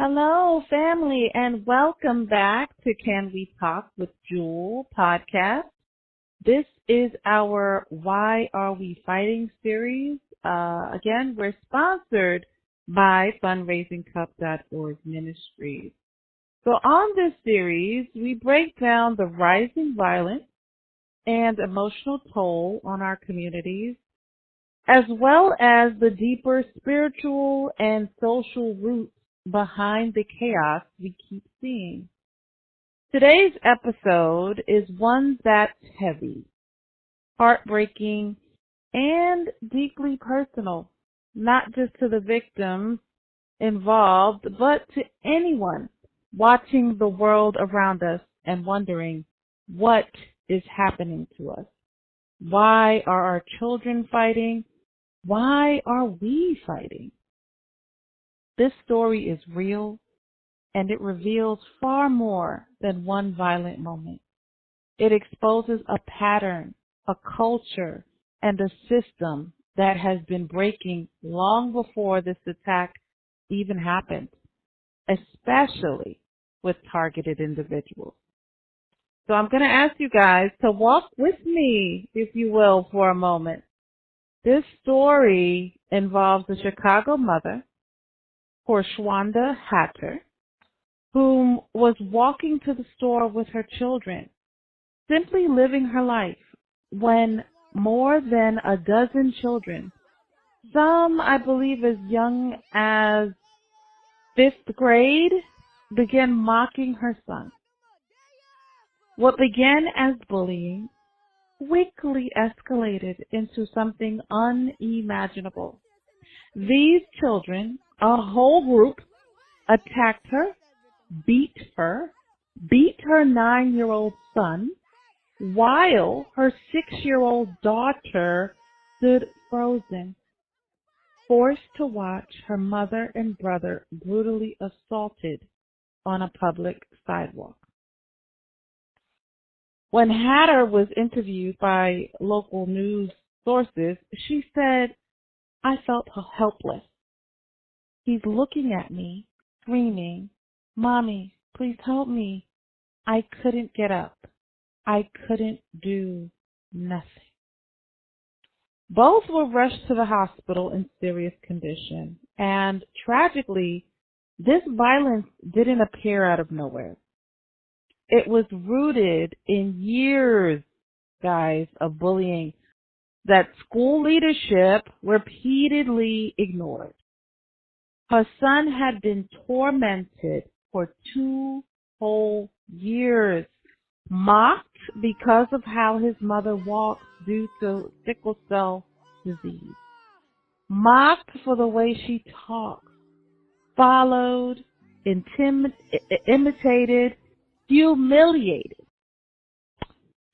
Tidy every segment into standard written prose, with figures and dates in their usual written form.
Hello, family, and welcome back to Can We Talk with Juel podcast. This is our Why Are We Fighting series. Again, we're sponsored by fundraisingcup.org ministries. So on this series, we break down the rising violence and emotional toll on our communities, as well as the deeper spiritual and social roots behind the chaos we keep seeing. Today's episode is one that's heavy, heartbreaking, and deeply personal, not just to the victims involved, but to anyone watching the world around us and wondering what is happening to us. Why are our children fighting? Why are we fighting? This story is real, and it reveals far more than one violent moment. It exposes a pattern, a culture, and a system that has been breaking long before this attack even happened, especially with targeted individuals. So I'm going to ask you guys to walk with me, if you will, for a moment. This story involves a Chicago mother, Corshawnda Hatter, whom was walking to the store with her children, simply living her life, when more than a dozen children, some I believe as young as 5th grade, began mocking her son. What began as bullying quickly escalated into something unimaginable. These children, a whole group, attacked her, beat her 9-year-old son, while her 6-year-old daughter stood frozen, forced to watch her mother and brother brutally assaulted on a public sidewalk. When Hatter was interviewed by local news sources, she said, "I felt helpless. He's looking at me, screaming, 'Mommy, please help me.' I couldn't get up. I couldn't do nothing." Both were rushed to the hospital in serious condition, and tragically, this violence didn't appear out of nowhere. It was rooted in years, guys, of bullying that school leadership repeatedly ignored. Her son had been tormented for 2 whole years, mocked because of how his mother walks due to sickle cell disease, mocked for the way she talks, followed, imitated, humiliated.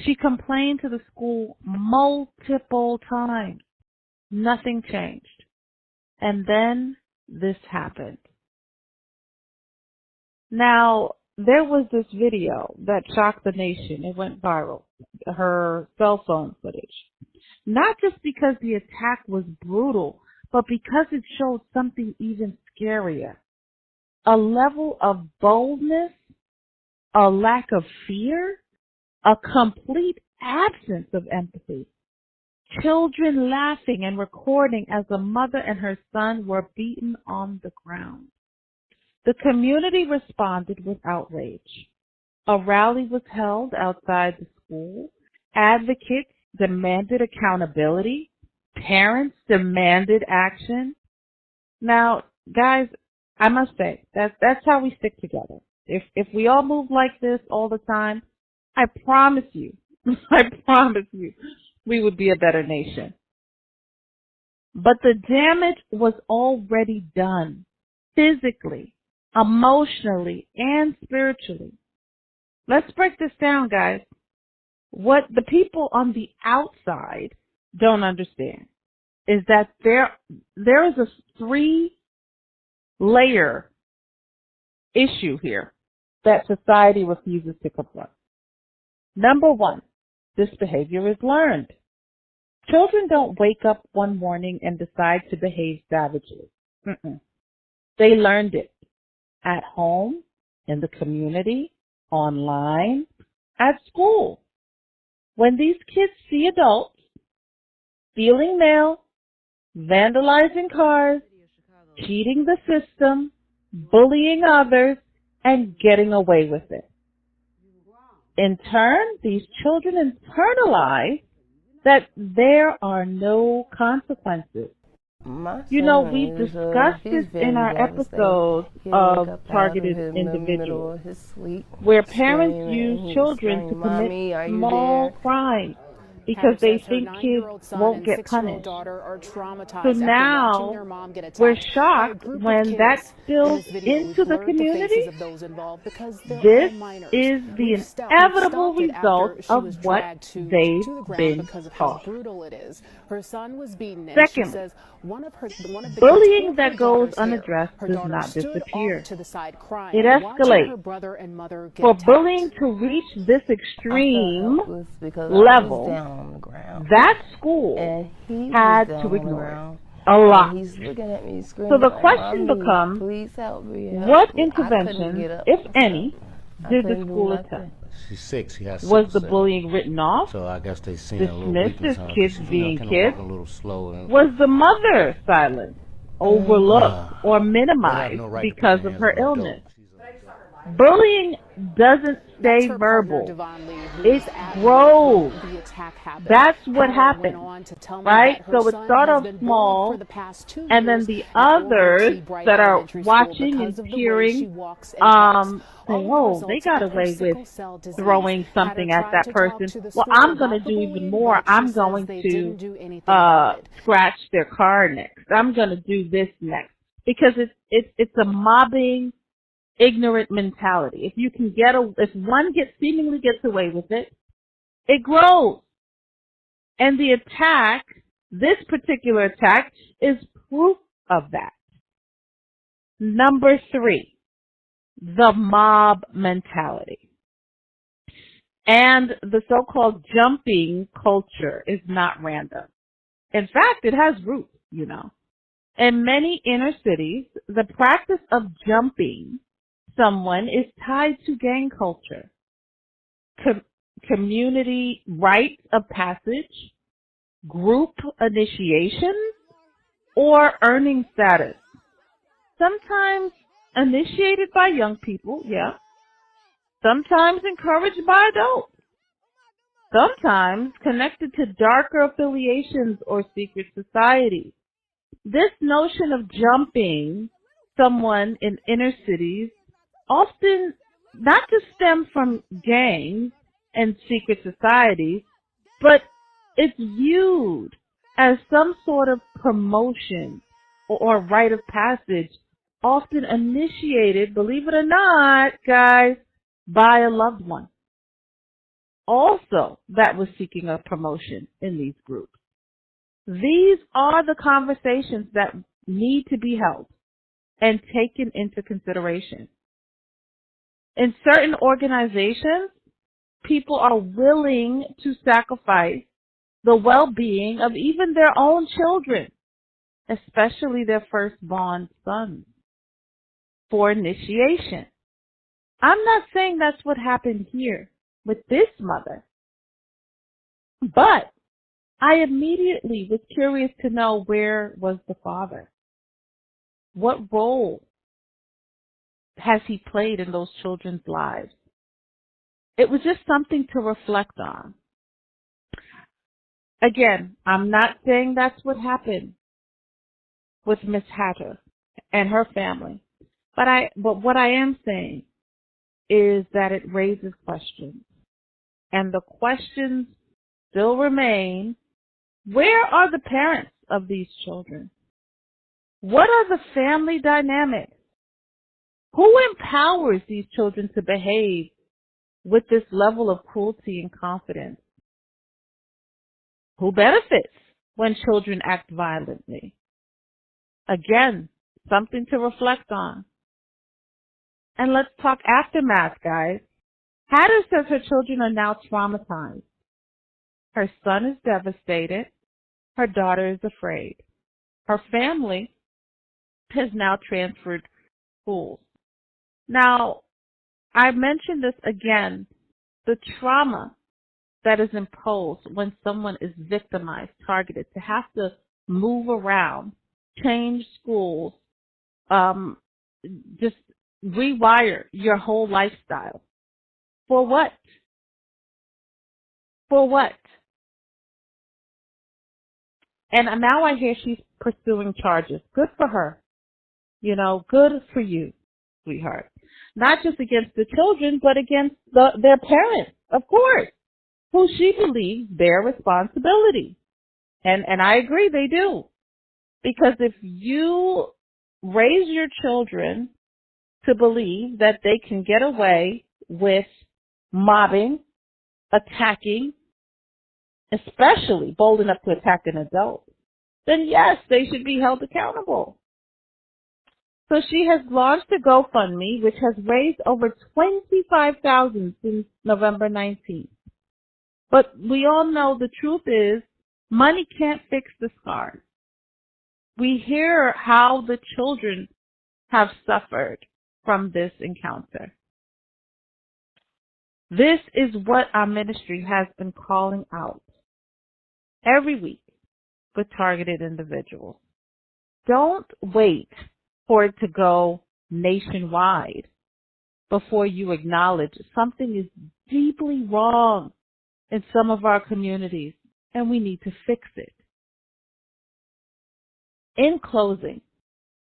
She complained to the school multiple times. Nothing changed. And then this happened. Now, there was this video that shocked the nation. It went viral, her cell phone footage. Not just because the attack was brutal, but because it showed something even scarier. A level of boldness, a lack of fear, a complete absence of empathy. Children laughing and recording as the mother and her son were beaten on the ground. The community responded with outrage. A rally was held outside the school. Advocates demanded accountability. Parents demanded action. Now, guys, I must say, that's how we stick together. If we all move like this all the time, I promise you, we would be a better nation. But the damage was already done, physically, emotionally, and spiritually. Let's break this down, guys. What the people on the outside don't understand is that there is a 3-layer issue here that society refuses to confront. Number 1, this behavior is learned. Children don't wake up one morning and decide to behave savagely. They learned it. at home, in the community, online, at school. When these kids see adults stealing mail, vandalizing cars, cheating the system, bullying others, and getting away with it. In turn, these children internalize that there are no consequences. You know, we discussed this in our episodes of targeted individuals, where parents use children to commit small crimes because they think kids won't get punished. So now we're shocked when that spills into the community. This is the inevitable result of what they've been taught. Secondly, bullying that goes unaddressed does not disappear. It escalates. For bullying to reach this extreme level, that school had to ignore it a lot. So the question becomes, what interventions, if any, did the school attempt? She's 6. She has Was the bullying written off? So I guess they seen a little dismissed as kids being kids? A little slow Was the mother silent, overlooked, or minimized because of her illness? Bullying doesn't stay verbal. It grows. That's what happens, right? So it starts off small, and then the others that are watching and cheering say, oh, they got away with throwing something at that person. Well, I'm going to do even more. I'm going to scratch their car next. I'm going to do this next. Because it's a mobbing, ignorant mentality. If you can if one seemingly gets away with it, it grows. And the attack, this particular attack, is proof of that. Number 3, the mob mentality. And the so-called jumping culture is not random. In fact, it has roots, you know. In many inner cities, the practice of jumping someone is tied to gang culture, community rites of passage, group initiation, or earning status. Sometimes initiated by young people, yeah. Sometimes encouraged by adults. Sometimes connected to darker affiliations or secret societies. This notion of jumping someone in inner cities often not just stem from gangs and secret societies, but it's viewed as some sort of promotion or rite of passage, often initiated, believe it or not, guys, by a loved one. Also, that was seeking a promotion in these groups. These are the conversations that need to be held and taken into consideration. In certain organizations, people are willing to sacrifice the well-being of even their own children, especially their firstborn sons, for initiation. I'm not saying that's what happened here with this mother, but I immediately was curious to know, where was the father? What role has he played in those children's lives? It was just something to reflect on. Again, I'm not saying that's what happened with Miss Hatter and her family, but what I am saying is that it raises questions, and the questions still remain: where are the parents of these children? What are the family dynamics? Who empowers these children to behave with this level of cruelty and confidence? Who benefits when children act violently? Again, something to reflect on. And let's talk aftermath, guys. Hatter says her children are now traumatized. Her son is devastated. Her daughter is afraid. Her family has now transferred schools. Now, I mentioned this again, the trauma that is imposed when someone is victimized, targeted, to have to move around, change schools, um, just rewire your whole lifestyle. For what? For what? And now I hear she's pursuing charges. Good for her. Good for you, sweetheart. Not just against the children, but against their parents, of course, who she believes bear responsibility. And I agree, they do. Because if you raise your children to believe that they can get away with mobbing, attacking, especially bold enough to attack an adult, then yes, they should be held accountable. So she has launched a GoFundMe, which has raised over $25,000 since November 19th. But we all know the truth is money can't fix the scars. We hear how the children have suffered from this encounter. This is what our ministry has been calling out every week with targeted individuals. Don't wait for it to go nationwide before you acknowledge something is deeply wrong in some of our communities and we need to fix it. In closing,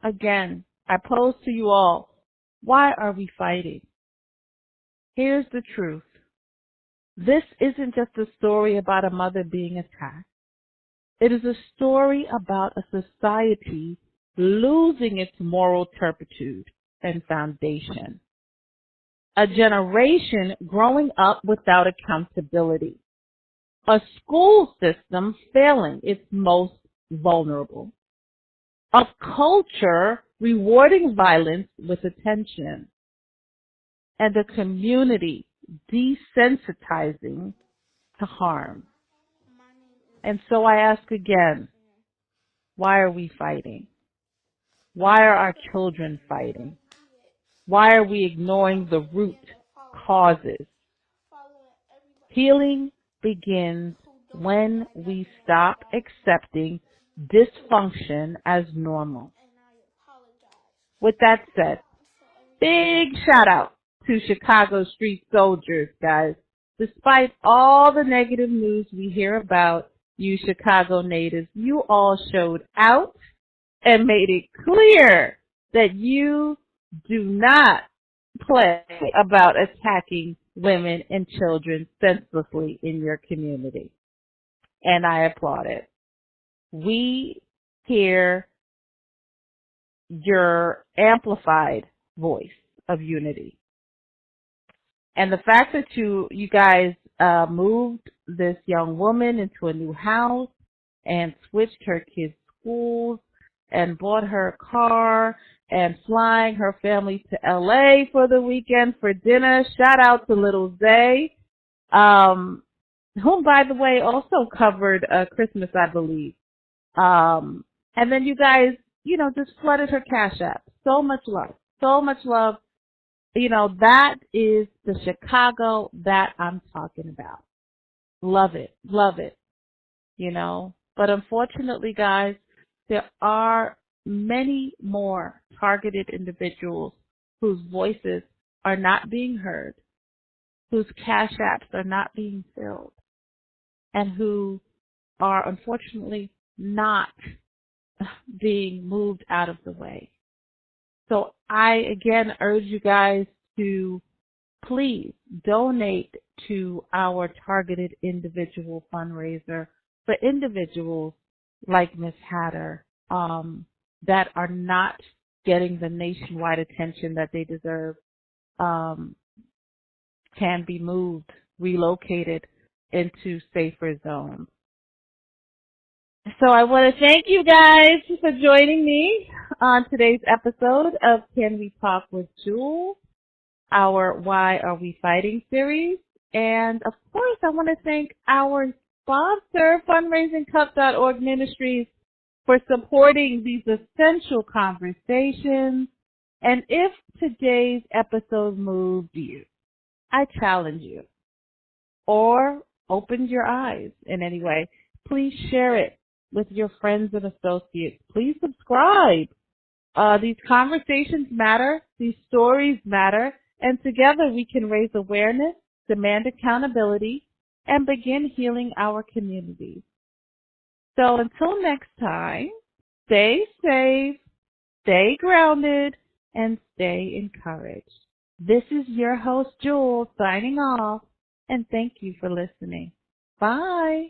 again, I pose to you all, why are we fighting? Here's the truth. This isn't just a story about a mother being attacked. It is a story about a society losing its moral turpitude and foundation. A generation growing up without accountability. A school system failing its most vulnerable. A culture rewarding violence with attention. And a community desensitizing to harm. And so I ask again, why are we fighting? Why are our children fighting? Why are we ignoring the root causes? Healing begins when we stop accepting dysfunction as normal. With that said, big shout out to Chicago street soldiers, guys. Despite all the negative news we hear about you Chicago natives, you all showed out and made it clear that you do not play about attacking women and children senselessly in your community. And I applaud it. We hear your amplified voice of unity. And the fact that you guys moved this young woman into a new house and switched her kids' schools and bought her a car and flying her family to LA for the weekend for dinner. Shout out to little Zay, whom, by the way, also covered Christmas, I believe. And then you guys, just flooded her Cash App. So much love. So much love. That is the Chicago that I'm talking about. Love it. Love it. But unfortunately, guys, there are many more targeted individuals whose voices are not being heard, whose Cash Apps are not being filled, and who are unfortunately not being moved out of the way. So I again urge you guys to please donate to our targeted individual fundraiser for individuals like Miss Hatter that are not getting the nationwide attention that they deserve, can be moved, relocated into safer zones. So I want to thank you guys for joining me on today's episode of Can We Talk with Juel, our Why Are We Fighting series. And of course, I want to thank our sponsor, fundraisingcup.org Ministries, for supporting these essential conversations And if today's episode moved you, I challenge you, or opened your eyes in any way, please share it with your friends and associates. Please subscribe. These conversations matter. These stories matter. And together we can raise awareness, demand accountability, and begin healing our communities. So until next time, stay safe, stay grounded, and stay encouraged. This is your host, Juel, signing off, and thank you for listening. Bye.